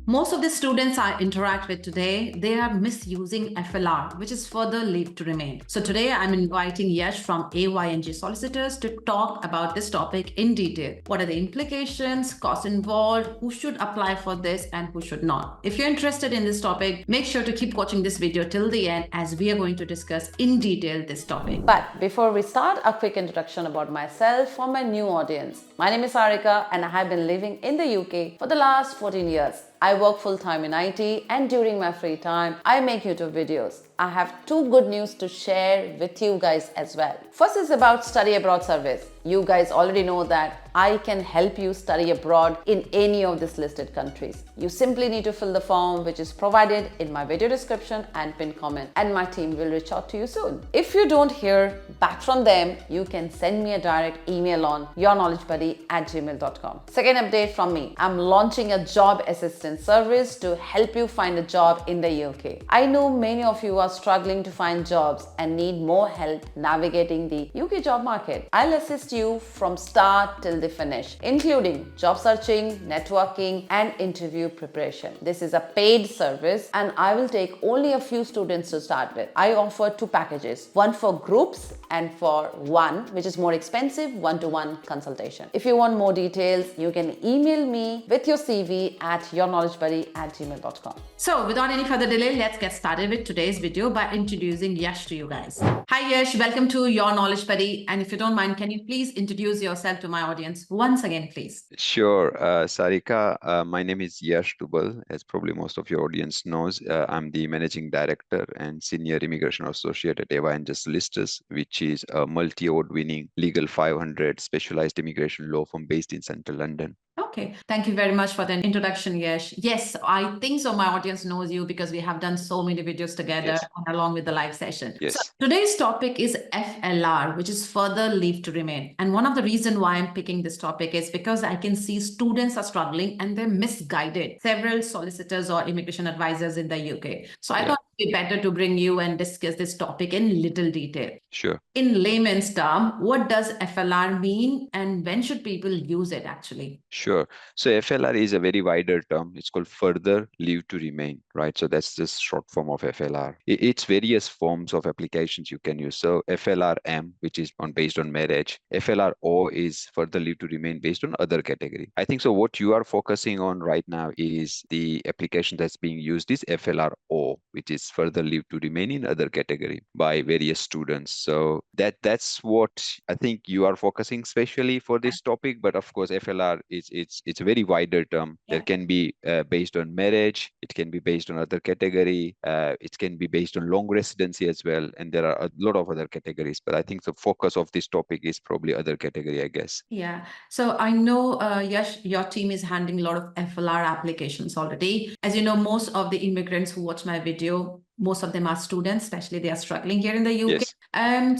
Most of the students I interact with today, they are misusing FLR, which is further leave to remain. So today I'm inviting Yash from AYNG Solicitors to talk about this topic in detail. What are the implications, costs involved, who should apply for this and who should not? If you're interested in this topic, make sure to keep watching this video till the end as we are going to discuss in detail this topic. But before we start, a quick introduction about myself for my new audience. My name is Sarika and I have been living in the UK for the last 14 years. I work full-time in IT and during my free time, I make YouTube videos. I have two good news to share with you guys as well. First is about study abroad service. You guys already know that I can help you study abroad in any of these listed countries. You simply need to fill the form which is provided in my video description and pinned comment, and my team will reach out to you soon. If you don't hear back from them, you can send me a direct email on yourknowledgebuddy@gmail.com. Second update from me, I'm launching a job assistance service to help you find a job in the UK. I know many of you are struggling to find jobs and need more help navigating the UK job market. I'll assist you from start till the finish, including job searching, networking, and interview preparation. This is a paid service and I will take only a few students to start with. I offer two packages, one for groups and for one, which is more expensive, one-to-one consultation. If you want more details, you can email me with your CV at yourknowledgebuddy@gmail.com. So without any further delay, let's get started with today's video by introducing Yash to you guys. Hi Yash, welcome to Your Knowledge Buddy. And if you don't mind, can you please introduce yourself to my audience once again, please? Sure, Sarika. My name is Yash Dubal, as probably most of your audience knows. I'm the Managing Director and Senior Immigration Associate at AYNG Solicitors, which is a multi-award-winning Legal 500 specialized immigration law firm based in central London. Okay, thank you very much for the introduction, Yash. Yes, I think so. My audience knows you because we have done so many videos together Yes. and along with the live session. Yes. So today's topic is FLR, which is further leave to remain. And one of the reasons why I'm picking this topic is because I can see students are struggling and they're misguided. Several solicitors or immigration advisors in the UK. So I thought it'd be better to bring you and discuss this topic in little detail. Sure. In layman's term, what does FLR mean and when should people use it actually? Sure. So FLR is a very wider term. It's called further leave to remain, right? So that's just short form of FLR. It's various forms of applications you can use. So FLRM, which is based on marriage. FLRO is further leave to remain based on other category. I think so. What you are focusing on right now is the application that's being used is FLRO, which is further leave to remain in other category by various students. So that's what I think you are focusing especially for this topic. But of course, FLR is it's a very wider term. Yeah. That can be based on marriage. It can be based on other category. It can be based on long residency as well. And there are a lot of other categories. But I think the focus of this topic is probably other category, I guess. Yeah. So I know, Yash, your team is handling a lot of FLR applications already. As you know, most of the immigrants who watch my video, most of them are students, especially they are struggling here in the UK. Yes.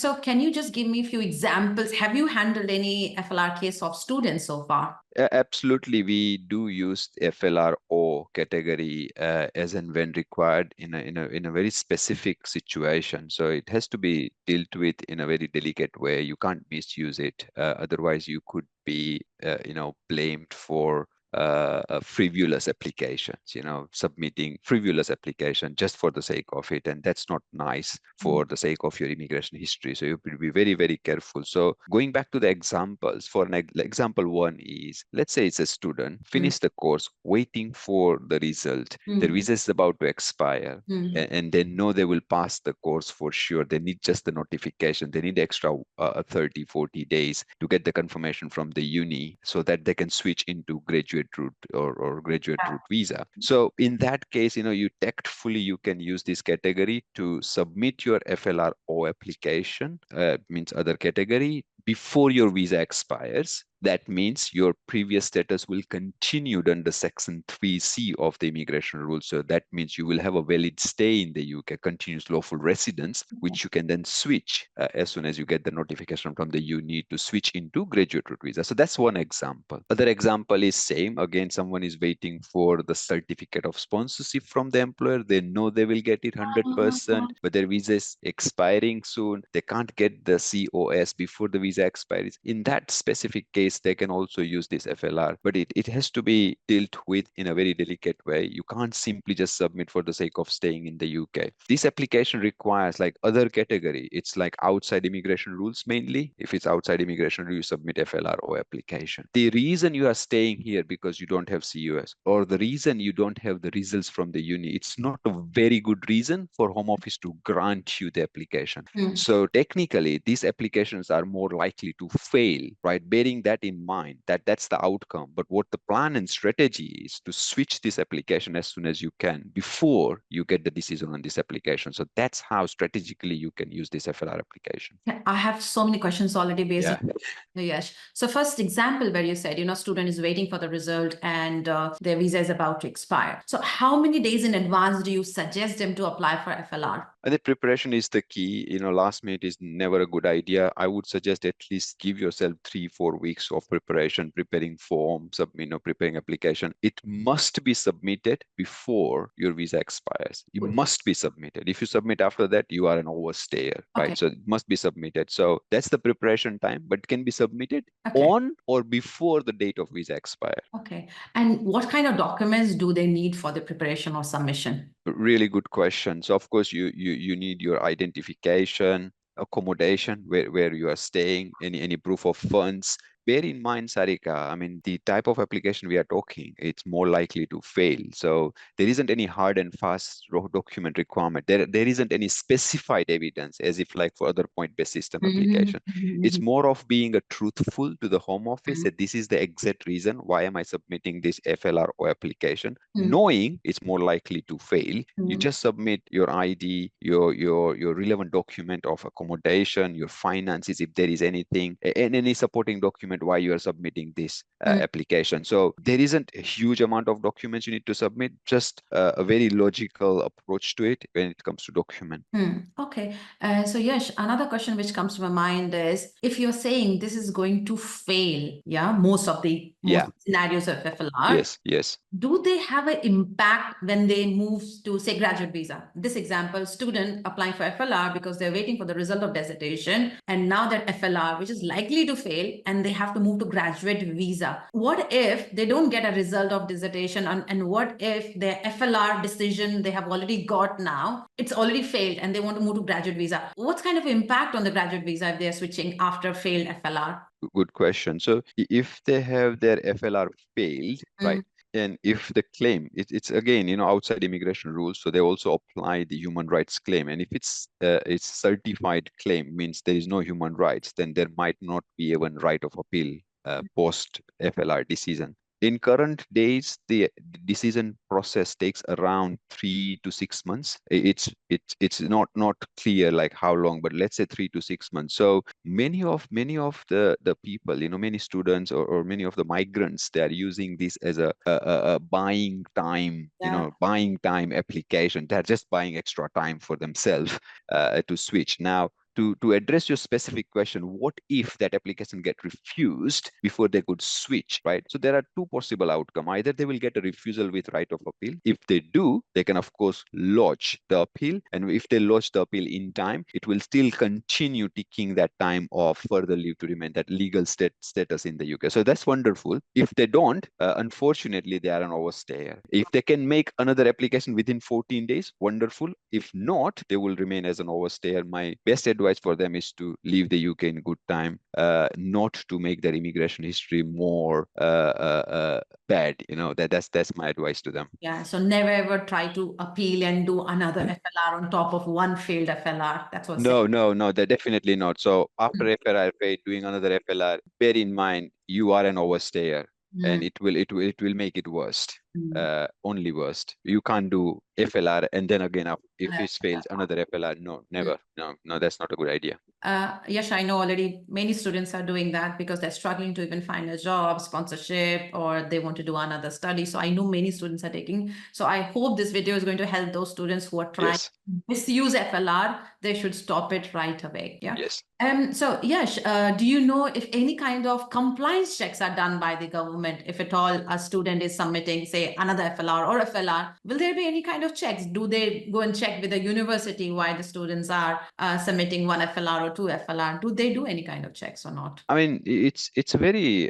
So can you just give me a few examples? Have you handled any FLR case of students so far? Absolutely, we do use FLRO category as and when required in a very specific situation. So it has to be dealt with in a very delicate way. You can't misuse it. Otherwise, you could be blamed for frivolous applications, submitting frivolous application just for the sake of it. And that's not nice for the sake of your immigration history. So you have to be very, very careful. So going back to the examples, for an example one is, let's say it's a student, finish the course, waiting for the result. Their visa is about to expire. And they know they will pass the course for sure. They need just the notification. They need extra 30, 40 days to get the confirmation from the uni so that they can switch into graduate route or graduate route visa. So in that case, you tactfully, you can use this category to submit your FLRO application, means other category, before your visa expires. That means your previous status will continue under Section 3C of the immigration rules. So that means you will have a valid stay in the UK, continuous lawful residence, which you can then switch as soon as you get the notification from the uni to switch into graduate route visa. So that's one example. Other example is same. Again, someone is waiting for the certificate of sponsorship from the employer. They know they will get it 100%, but their visa is expiring soon. They can't get the COS before the visa expires. In that specific case, case, they can also use this FLR, but it has to be dealt with in a very delicate way. You can't simply just submit for the sake of staying in the UK. This application requires like other category. It's like outside immigration rules mainly. If it's outside immigration rule, you submit FLRO application. The reason you are staying here because you don't have CUS, or the reason you don't have the results from the uni, it's not a very good reason for Home Office to grant you the application. So technically, these applications are more likely to fail, right? Bearing that in mind, that's the outcome. But what the plan and strategy is to switch this application as soon as you can before you get the decision on this application. So that's how strategically you can use this FLR application. Yeah, I have so many questions already based Yeah. on Yes. So first example where you said, student is waiting for the result and their visa is about to expire. So how many days in advance do you suggest them to apply for FLR? I think preparation is the key. Last minute is never a good idea. I would suggest at least give yourself 3-4 weeks of preparation, preparing forms, preparing application. It must be submitted before your visa expires. It must be submitted. If you submit after that, you are an overstayer, right? Okay. So it must be submitted. So that's the preparation time, but can be submitted Okay. on or before the date of visa expire. Okay. And what kind of documents do they need for the preparation or submission? Really good question. So of course you need your identification, accommodation, where you are staying, any proof of funds. Bear in mind, Sarika, I mean, the type of application we are talking, it's more likely to fail. So there isn't any hard and fast document requirement. There isn't any specified evidence as if like for other point-based system application. It's more of being a truthful to the Home Office that this is the exact reason why am I submitting this FLRO application, knowing it's more likely to fail. You just submit your ID, your relevant document of accommodation, your finances, if there is anything, and any supporting document why you are submitting this application. So there isn't a huge amount of documents you need to submit, just a very logical approach to it when it comes to document. Okay. So Yash, another question which comes to my mind is if you're saying this is going to fail, most scenarios of FLR. Yes. Do they have an impact when they move to, say, graduate visa? This example, student applying for FLR because they're waiting for the result of dissertation, and now that FLR, which is likely to fail, and they have to move to graduate visa. What if they don't get a result of dissertation, and what if their FLR decision they have already got now, it's already failed, and they want to move to graduate visa? What's kind of impact on the graduate visa if they're switching after failed FLR? Good question. So if they have their FLR failed, right? And if the claim, it's again, outside immigration rules, so they also apply the human rights claim. And if it's certified claim, means there is no human rights, then there might not be even right of appeal post FLR decision. In current days, the decision process takes around 3 to 6 months. It's not clear like how long, but let's say 3 to 6 months. So many of the people, many students or many of the migrants, they are using this as a buying time, buying time application. They're just buying extra time for themselves to switch. Now, to address your specific question, what if that application get refused before they could switch, right? So there are two possible outcomes. Either they will get a refusal with right of appeal. If they do, they can of course lodge the appeal. And if they lodge the appeal in time, it will still continue ticking that time of further leave to remain, that legal status in the UK. So that's wonderful. If they don't, unfortunately, they are an overstayer. If they can make another application within 14 days, wonderful. If not, they will remain as an overstayer. My best advice for them is to leave the UK in good time, not to make their immigration history more bad. That's my advice to them. Yeah, so never ever try to appeal and do another FLR on top of one failed FLR. That's what's No, they're definitely not. So after FLR failed, doing another FLR, bear in mind you are an overstayer, and it will make it worst. Only worst. You can't do FLR and then again if it fails another FLR. No, never. No, that's not a good idea. Yes, I know already many students are doing that because they're struggling to even find a job, sponsorship, or they want to do another study. So I know many students are taking. So I hope this video is going to help those students who are trying to misuse FLR. They should stop it right away. Yeah. Yes. So Yash, do you know if any kind of compliance checks are done by the government if at all a student is submitting, say, say another FLR or FLR, will there be any kind of checks? Do they go and check with the university why the students are submitting one FLR or two FLR? Do they do any kind of checks or not? I mean, it's a very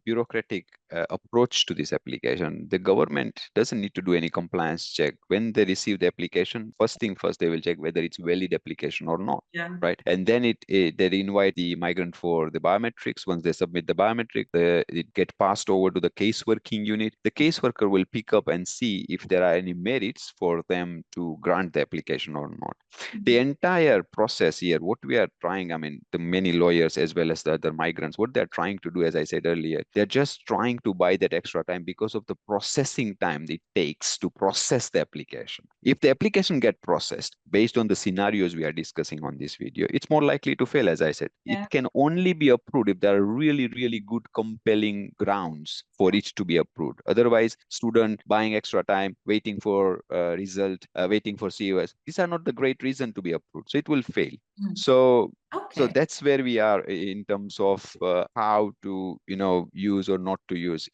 bureaucratic approach to this application. The government doesn't need to do any compliance check. When they receive the application, first thing first, they will check whether it's valid application or not. Yeah. Right. And then they invite the migrant for the biometrics. Once they submit the biometric, it get passed over to the case working unit. The caseworker will pick up and see if there are any merits for them to grant the application or not. The entire process here, what we are trying, I mean, the many lawyers as well as the other migrants, what they're trying to do, as I said earlier, they're just trying to buy that extra time because of the processing time it takes to process the application. If the application get processed based on the scenarios we are discussing on this video, it's more likely to fail, as I said. Yeah. It can only be approved if there are really, really good, compelling grounds for it to be approved. Otherwise, student buying extra time, waiting for result, waiting for COS, these are not the great reason to be approved. So it will fail. So Okay. that's where we are in terms of how to, use or not to use.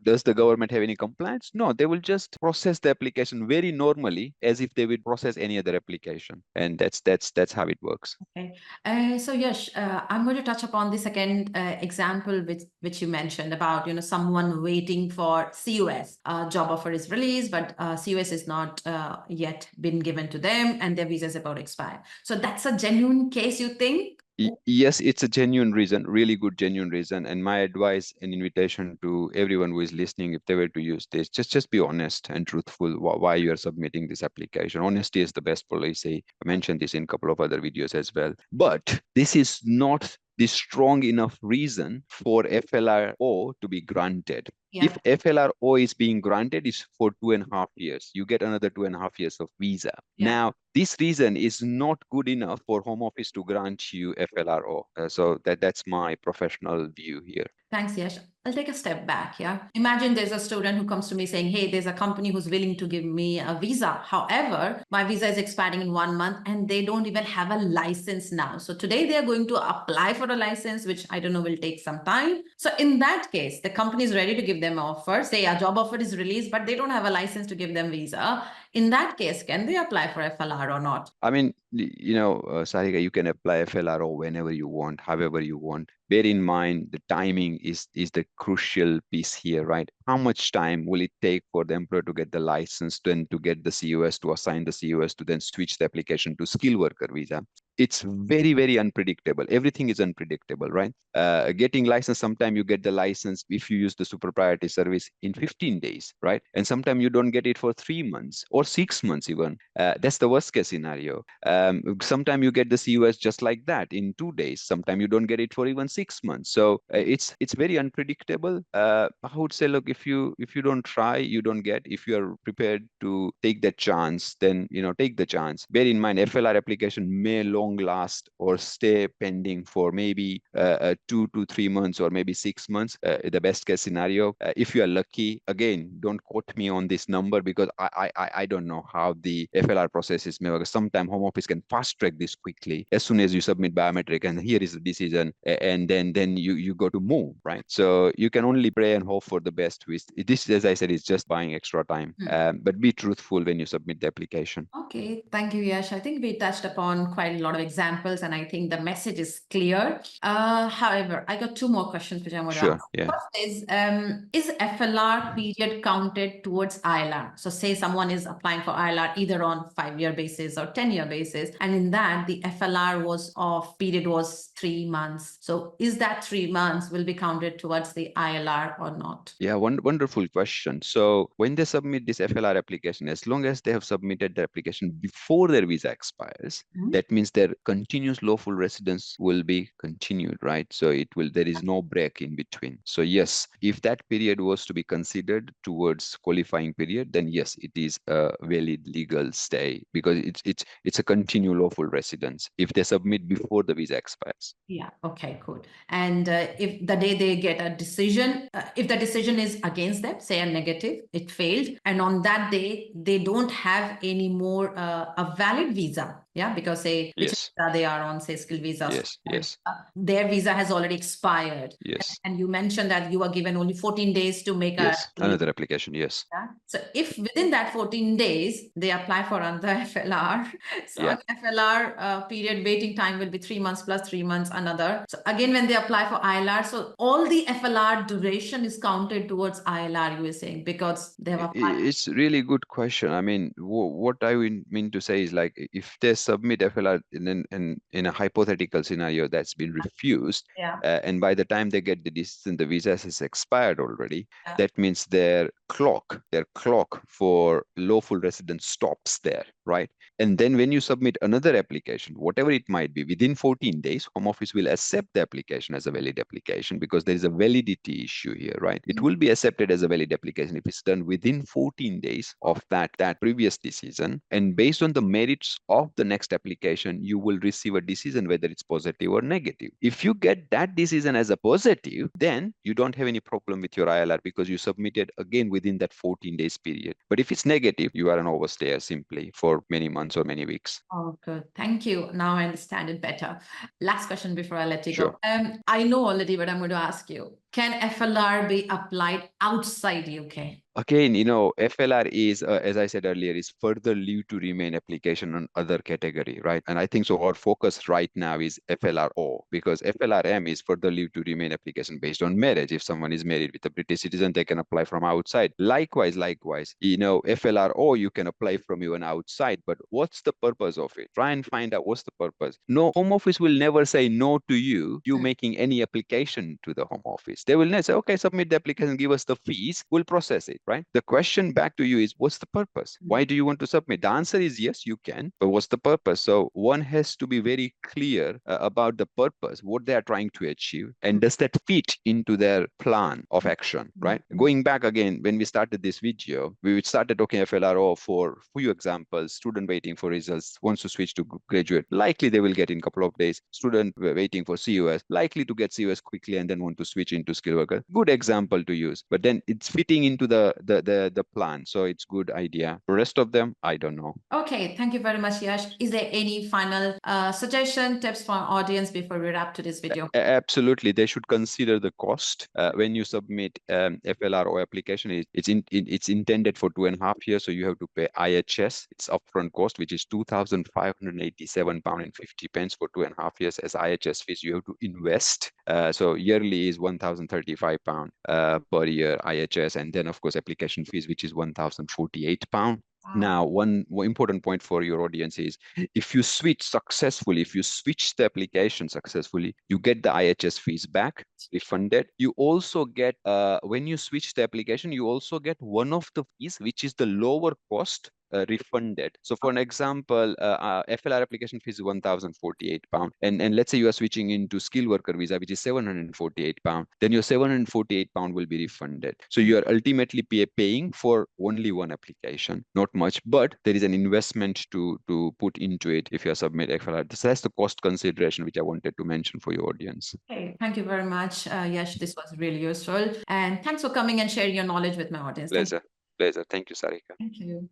Does the government have any compliance? No, they will just process the application very normally as if they would process any other application, and that's how it works. Okay. So Yash, I'm going to touch upon the second example which you mentioned about someone waiting for COS. Job offer is released, but COS is not yet been given to them, and their visa is about to expire. So that's a genuine case, you think? Yes, it's a genuine reason, really good genuine reason. And my advice and invitation to everyone who is listening, if they were to use this, just be honest and truthful why you are submitting this application. Honesty is the best policy. I mentioned this in a couple of other videos as well. But this is not the strong enough reason for FLRO to be granted. Yeah. If FLRO is being granted, is for 2.5 years. You get another 2.5 years of visa. Yeah. Now, this reason is not good enough for Home Office to grant you FLRO. So that's my professional view here. Thanks, Yash. I'll take a step back. Yeah. Imagine there's a student who comes to me saying, hey, there's a company who's willing to give me a visa. However, my visa is expiring in 1 month and they don't even have a license now. So today they are going to apply for a license, which I don't know will take some time. So in that case, the company is ready to give them an offer. Say a job offer is released, but they don't have a license to give them visa. In that case, can they apply for FLR or not? I mean, Sarika, you can apply FLRO whenever you want, however you want. Bear in mind the timing is the crucial piece here, right? How much time will it take for the employer to get the license, then to get the COS, to assign the COS, to then switch the application to skilled worker visa? It's very, very unpredictable. Everything is unpredictable, right? Getting license, sometimes you get the license if you use the super priority service in 15 days, right? And sometimes you don't get it for 3 months or 6 months even. That's the worst case scenario. Sometimes you get the COS just like that in 2 days. Sometimes you don't get it for even 6 months. So it's very unpredictable. I would say, look, if you don't try, you don't get. If you are prepared to take that chance, then take the chance. Bear in mind, FLR application may long last or stay pending for maybe 2 to 3 months or maybe 6 months, the best case scenario. If you are lucky, again, don't quote me on this number because I don't know how the FLR process is made. Sometimes Home Office can fast track this quickly as soon as you submit biometric and here is the decision, and then you go to move, right? So you can only pray and hope for the best. This, as I said, is just buying extra time, but be truthful when you submit the application. Okay, thank you, Yash. I think we touched upon quite a lot of examples, and I think the message is clear. However, I got 2 more questions which I want to ask. Yeah. First is FLR period counted towards ILR? So say someone is applying for ILR either on 5-year basis or 10-year basis, and in that the FLR period was 3 months. So is that 3 months will be counted towards the ILR or not? Yeah, wonderful question. So when they submit this FLR application, as long as they have submitted the application before their visa expires, that means their continuous lawful residence will be continued, right? So there is no break in between. So yes, if that period was to be considered towards qualifying period, then yes, it is a valid legal stay because it's a continual lawful residence if they submit before the visa expires. Yeah. Okay, cool. And if the day they get a decision, if the decision is against them, say a negative, it failed, and on that day they don't have any more a valid visa, Yeah, because say which Yes. visa they are on, say skilled visa. Yes. Yes. Their visa has already expired. Yes. And you mentioned that you are given only 14 days to make Yes. Another application. Yes. yeah. So if within that 14 days they apply for another FLR, so Yeah. an FLR period waiting time will be 3 months plus 3 months another. So again, when they apply for ILR, so all the FLR duration is counted towards ILR, you were saying, because they have applied. It's really good question. I mean, what I would mean to say is like if they submit FLR in a hypothetical scenario that's been refused, Yeah. and by the time they get the decision, the visa has expired already. Yeah. That means their clock for lawful residence stops there, right? And then when you submit another application, whatever it might be, within 14 days, Home Office will accept the application as a valid application because there is a validity issue here, right? It will be accepted as a valid application if it's done within 14 days of that previous decision. And based on the merits of the next application, you will receive a decision whether it's positive or negative. If you get that decision as a positive, then you don't have any problem with your ILR because you submitted again within that 14 days period. But if it's negative, you are an overstayer simply for many months or many weeks. Oh, good. Thank you. Now I understand it better. Last question before I let you Sure. go. I know already, but I'm going to ask you. Can FLR be applied outside UK? Again, FLR is, as I said earlier, is further leave to remain application on other category, right? And I think so our focus right now is FLRO because FLRM is further leave to remain application based on marriage. If someone is married with a British citizen, they can apply from outside. Likewise, FLRO, you can apply from even outside, but what's the purpose of it? Try and find out what's the purpose. No, Home Office will never say no to you making any application to the Home Office. They will never say, okay, submit the application, give us the fees, we'll process it. Right? The question back to you is, what's the purpose? Why do you want to submit? The answer is yes, you can, but what's the purpose? So one has to be very clear about the purpose, what they are trying to achieve, and does that fit into their plan of action, right? Going back again, when we started this video, we started talking FLRO for few examples. Student waiting for results, wants to switch to graduate, likely they will get in a couple of days. Student waiting for COS, likely to get COS quickly and then want to switch into skilled worker. Good example to use, but then it's fitting into the plan, so it's good idea. The rest of them, I don't know. Okay, thank you very much, Yash. Is there any final suggestion, tips for our audience before we wrap today's video? Absolutely, they should consider the cost when you submit FLRO application. It's intended for 2.5 years, so you have to pay IHS. It's upfront cost, which is £2,587.50 for 2.5 years as IHS fees. You have to invest. So yearly is £1,035 per year IHS, and then of course application fees, which is £1,048. Now, one important point for your audience is if you switch the application successfully, you get the IHS fees back refunded. You also get, when you switch the application, you also get one of the fees, which is the lower cost, refunded. So for an example, FLR application fees is £1,048. And let's say you are switching into skilled worker visa, which is £748. Then your £748 will be refunded. So you are ultimately paying for only one application, not much, but there is an investment to put into it if you submit FLR. So that's the cost consideration which I wanted to mention for your audience. Okay, thank you very much, Yash. This was really useful. And thanks for coming and sharing your knowledge with my audience. Pleasure. Thank you, Sarika. Thank you.